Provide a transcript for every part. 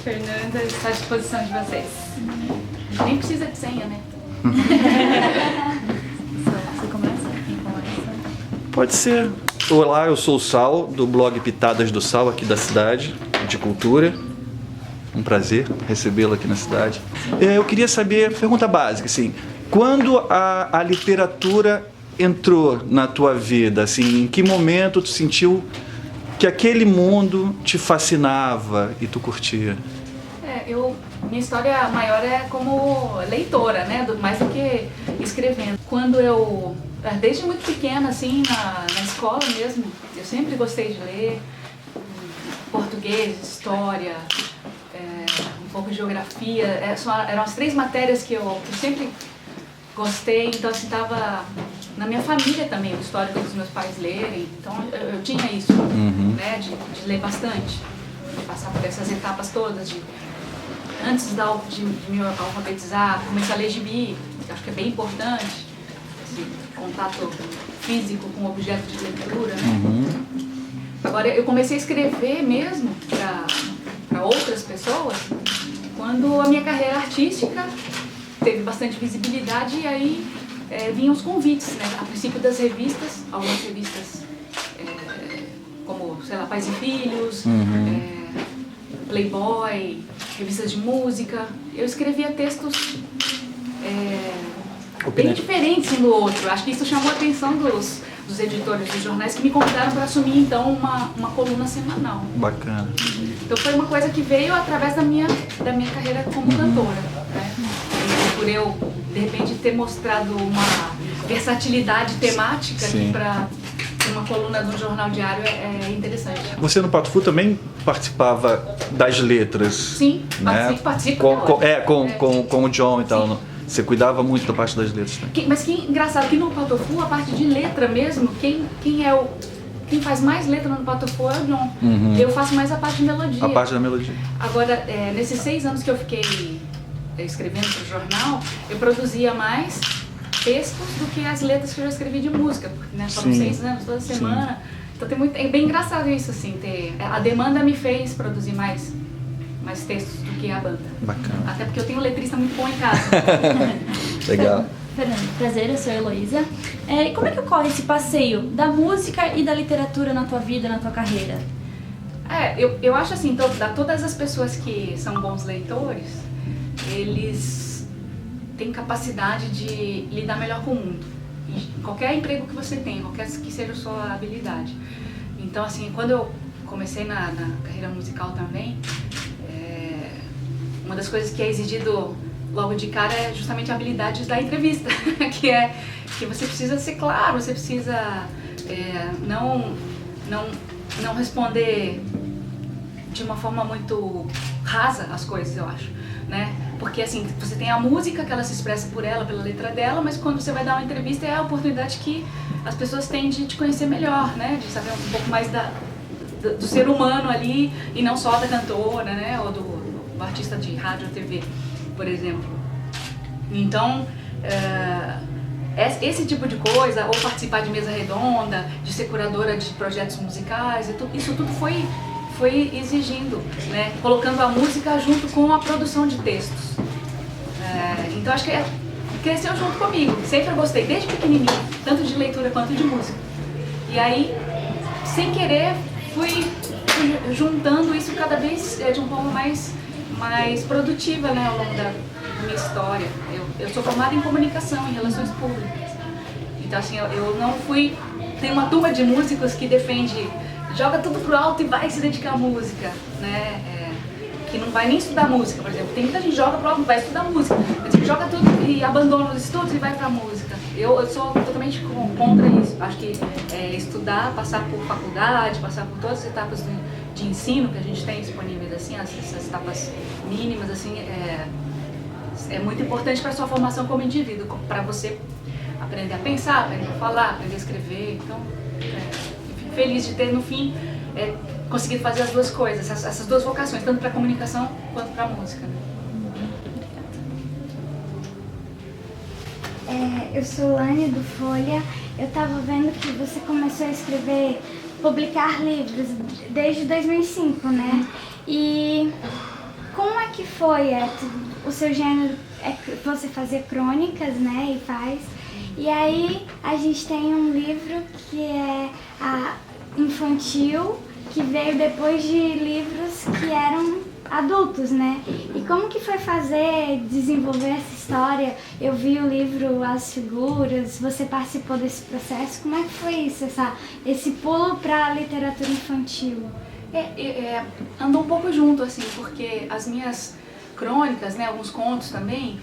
Fernanda, estou à disposição de vocês. Nem precisa de senha, né? Você começa? Quem começa? Pode ser. Olá, eu sou o Sal, do blog Pitadas do Sal, aqui da cidade, de cultura. Um prazer recebê-lo aqui na cidade. Eu queria saber, pergunta básica, assim, quando a literatura entrou na tua vida, assim, em que momento tu sentiu que aquele mundo te fascinava e tu curtia? Minha história maior é como leitora, né, mais do que escrevendo. Quando eu, desde muito pequena, assim, na escola mesmo, eu sempre gostei de ler português, história, um pouco de geografia. Eram as 3 matérias que eu sempre gostei, então assim, estava na minha família também, o histórico dos meus pais lerem, então eu tinha isso, né, de ler bastante, de passar por essas etapas todas, antes de me alfabetizar, comecei a ler gibi, que eu acho que é bem importante, esse contato físico com objeto de leitura, né? Agora, eu comecei a escrever mesmo para outras pessoas quando a minha carreira artística teve bastante visibilidade e aí vinham os convites, né? A princípio das revistas, algumas revistas como, sei lá, Pais e Filhos, Playboy, revistas de música. Eu escrevia textos bem diferentes um do outro. Acho que isso chamou a atenção dos editores dos jornais, que me convidaram para assumir então uma coluna semanal. Bacana. Então foi uma coisa que veio através da minha carreira como cantora, né? E por eu, de repente, ter mostrado uma versatilidade temática para uma coluna de um jornal diário é interessante. Você no Pato Fu também participava das letras? Sim, né? participo. Com o John e tal. Você cuidava muito da parte das letras também. Mas que engraçado que no Pato Fu, a parte de letra mesmo, quem faz mais letra no Pato Fu é o John. Eu faço mais a parte de melodia. A parte da melodia. Agora, nesses 6 anos que eu fiquei escrevendo para o jornal, eu produzia mais textos do que as letras que eu já escrevi de música, porque, né, foram 6 anos, toda semana. Então é bem engraçado isso, assim, a demanda me fez produzir mais textos do que a banda. Bacana. Até porque eu tenho um letrista muito bom em casa. Legal. Fernando, prazer, eu sou a Heloísa. E como é que ocorre esse passeio da música e da literatura na tua vida, na tua carreira? Eu acho assim, todas as pessoas que são bons leitores, eles têm capacidade de lidar melhor com o mundo. E qualquer emprego que você tem, qualquer que seja a sua habilidade. Então, assim, quando eu comecei na carreira musical também, uma das coisas que é exigido logo de cara é justamente a habilidade da entrevista, que você precisa ser claro, você precisa não responder de uma forma muito rasa as coisas, eu acho, né? Porque assim, você tem a música que ela se expressa pela letra dela, mas quando você vai dar uma entrevista é a oportunidade que as pessoas têm de te conhecer melhor, né? De saber um pouco mais do ser humano ali e não só da cantora, né? Ou do artista de rádio ou TV, por exemplo. Então, esse tipo de coisa, ou participar de mesa redonda, de ser curadora de projetos musicais, isso tudo foi exigindo, né? Colocando a música junto com a produção de textos. Então acho que cresceu junto comigo, sempre gostei, desde pequenininho, tanto de leitura quanto de música. E aí, sem querer, fui juntando isso cada vez de uma forma mais produtiva, né, ao longo da minha história. Eu sou formada em comunicação, em relações públicas. Então assim, eu não fui... Tem uma turma de músicos que defende, joga tudo pro alto e vai se dedicar à música, né? Que não vai nem estudar música, por exemplo. Tem muita gente que joga pro alto e vai estudar música. Mas joga tudo e abandona os estudos e vai pra música. Eu sou totalmente contra isso. Acho que estudar, passar por faculdade, passar por todas as etapas de ensino que a gente tem disponíveis, assim, essas etapas mínimas, assim, é muito importante para a sua formação como indivíduo, para você aprender a pensar, aprender a falar, aprender a escrever. Então, eu fico feliz de ter, no fim, conseguido fazer as duas coisas, essas duas vocações, tanto para a comunicação quanto para a música. Né? Eu sou Lani, do Folha. Eu estava vendo que você começou a escrever, publicar livros desde 2005, né? E como é que foi o seu gênero? Você fazia crônicas, né, e faz. E aí a gente tem um livro que é infantil, que veio depois de livros que eram adultos, né? E como que foi desenvolver essa história? Eu vi o livro As Figuras, você participou desse processo. Como é que foi isso, esse pulo para a literatura infantil? Andou um pouco junto, assim, porque as minhas crônicas, né, alguns contos também,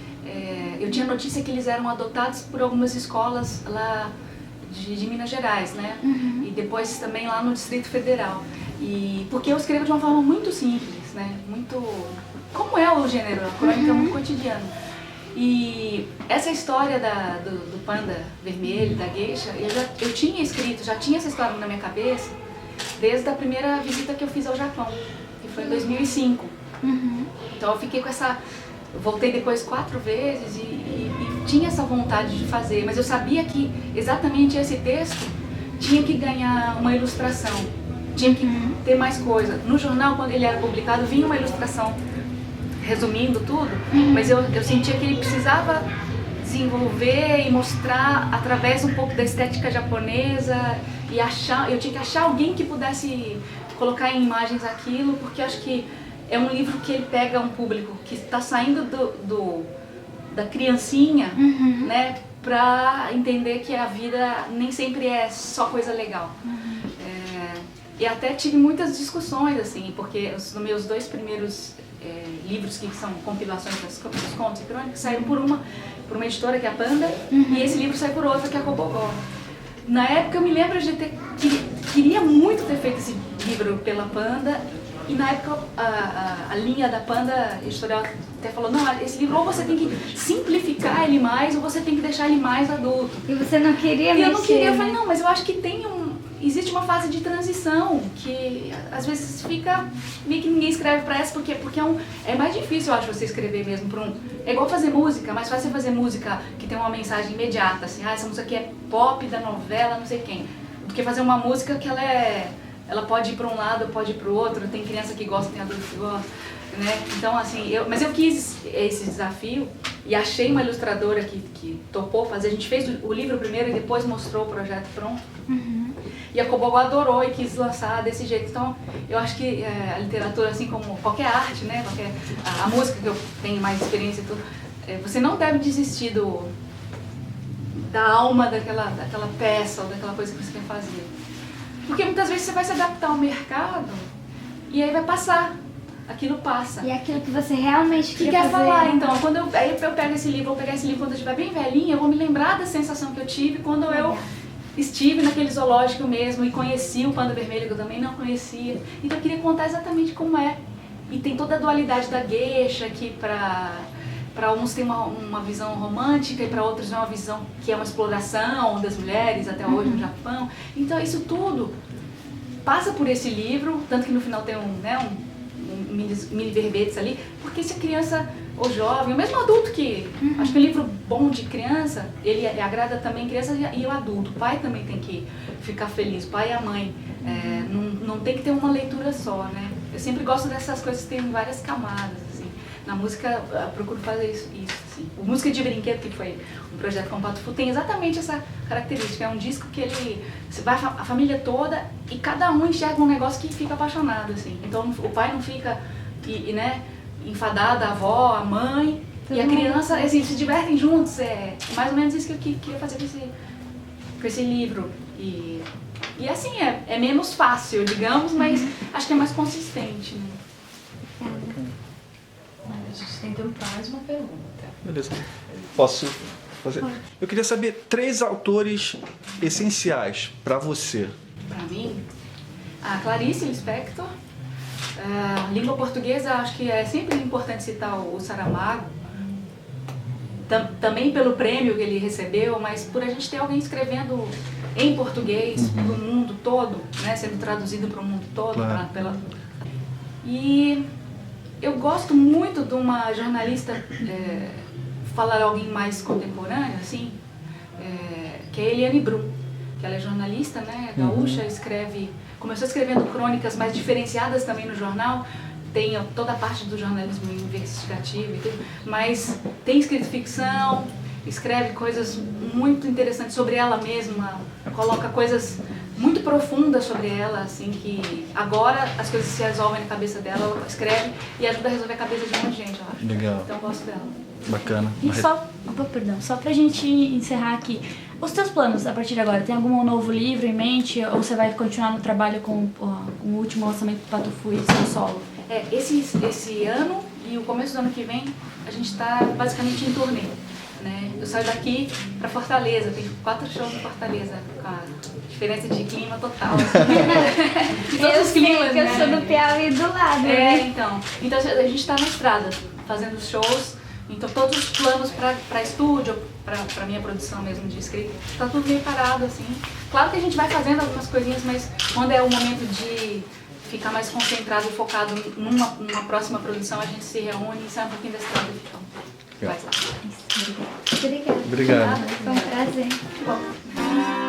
eu tinha notícia que eles eram adotados por algumas escolas lá de Minas Gerais, né? Uhum. E depois também lá no Distrito Federal. E porque eu escrevo de uma forma muito simples, né? Muito... Como é o gênero, a crônica é muito cotidiana. E essa história do panda vermelho, da geisha, eu tinha escrito, já tinha essa história na minha cabeça desde a primeira visita que eu fiz ao Japão, que foi em 2005. Uhum. Então eu fiquei com essa... Voltei depois 4 vezes e tinha essa vontade de fazer, mas eu sabia que exatamente esse texto tinha que ganhar uma ilustração, tinha que ter mais coisa. No jornal, quando ele era publicado, vinha uma ilustração resumindo tudo, mas eu sentia que ele precisava desenvolver e mostrar através um pouco da estética japonesa e eu tinha que achar alguém que pudesse colocar em imagens aquilo, porque eu acho que é um livro que ele pega um público que está saindo da criancinha, né, para entender que a vida nem sempre é só coisa legal. E até tive muitas discussões, assim, porque os meus 2 primeiros livros, que são compilações dos contos e crônicas, saíram por uma editora, que é a Panda, e esse livro saiu por outra, que é a Cobogó. Na época eu me lembro de queria muito ter feito esse livro pela Panda, e na época a linha da Panda editorial até falou, não, esse livro ou você tem que simplificar ele mais, ou você tem que deixar ele mais adulto. E você não queria mexer, eu não queria, eu falei, né? não, mas eu acho que existe uma fase de transição, que às vezes fica meio que ninguém escreve pra essa, porque é mais difícil, eu acho, você escrever mesmo pra é igual fazer música, mais fácil você fazer música que tem uma mensagem imediata, assim, essa música aqui é pop da novela, não sei quem, do que fazer uma música que ela pode ir para um lado, pode ir para o outro, tem criança que gosta, tem adulto que gosta, né? Então, assim, mas eu quis esse desafio e achei uma ilustradora que topou fazer. A gente fez o livro primeiro e depois mostrou o projeto pronto. E a Cobogó adorou e quis lançar desse jeito. Então, eu acho que a literatura, assim como qualquer arte, né? A música, que eu tenho mais experiência e tudo, você não deve desistir da alma daquela peça ou daquela coisa que você quer fazer. Porque muitas vezes você vai se adaptar ao mercado e aí vai passar, aquilo passa. E aquilo que você realmente quer fazer. falar, então, aí eu pego esse livro, vou pegar esse livro quando eu estiver bem velhinha, eu vou me lembrar da sensação que eu tive quando eu estive naquele zoológico mesmo e conheci o panda vermelho, que eu também não conhecia. Então eu queria contar exatamente como é. E tem toda a dualidade da geisha, que para uns tem uma visão romântica e para outros é uma visão que é uma exploração das mulheres até hoje no Japão. Então isso tudo passa por esse livro, tanto que no final tem mini verbetes ali, porque se a criança ou jovem, ou mesmo adulto, que acho que um livro bom de criança, ele agrada também a criança e o adulto. O pai também tem que ficar feliz, o pai e a mãe. Não tem que ter uma leitura só, né? Eu sempre gosto dessas coisas que tem várias camadas, assim. Na música, eu procuro fazer isso assim. O Música de Brinquedo, que foi um projeto com o Pato Fu, tem exatamente essa característica. É um disco que você vai a família toda e cada um enxerga um negócio que fica apaixonado, assim. Então o pai não fica né, enfadado, a avó, a mãe, e a criança, assim, se divertem juntos. É mais ou menos isso que eu queria fazer com esse livro. E assim, é menos fácil, digamos, mas acho que é mais consistente, né? A gente tem tempo para mais uma pergunta. Beleza. Posso fazer? Eu queria saber 3 autores essenciais para você. Para mim, a Clarice Lispector. Língua portuguesa, acho que é sempre importante citar o Saramago. Também pelo prêmio que ele recebeu, mas por a gente ter alguém escrevendo em português do mundo todo, né, sendo traduzido para o mundo todo. Claro. E eu gosto muito de uma jornalista, falar alguém mais contemporâneo, assim, que é a Eliane Brum, que ela é jornalista, né, gaúcha, começou escrevendo crônicas mais diferenciadas também no jornal, tem toda a parte do jornalismo investigativo e tudo, mas tem escrito ficção, escreve coisas muito interessantes sobre ela mesma, coloca coisas muito profundas sobre ela, assim, que agora as coisas se resolvem na cabeça dela, ela escreve e ajuda a resolver a cabeça de um monte de gente, eu acho. Legal. Então eu gosto dela. Bacana. E só pra gente encerrar aqui, os teus planos a partir de agora, tem algum novo livro em mente ou você vai continuar no trabalho com o último lançamento do Patufu e seu solo? Esse ano e o começo do ano que vem a gente está basicamente em turnê, né? Eu saio daqui para Fortaleza, tem 4 shows em Fortaleza, com a diferença de clima total. Assim. Todos os climas, que eu né? sou do Piauí do lado, né? Então a gente está na estrada, fazendo shows, então todos os planos para estúdio, para minha produção mesmo de escrita, está tudo meio parado, assim. Claro que a gente vai fazendo algumas coisinhas, mas quando é o momento de ficar mais concentrado e focado numa próxima produção, a gente se reúne e sai um pouquinho da estrada. Então, vai estar. Obrigada. Obrigado. Foi um prazer. Bom.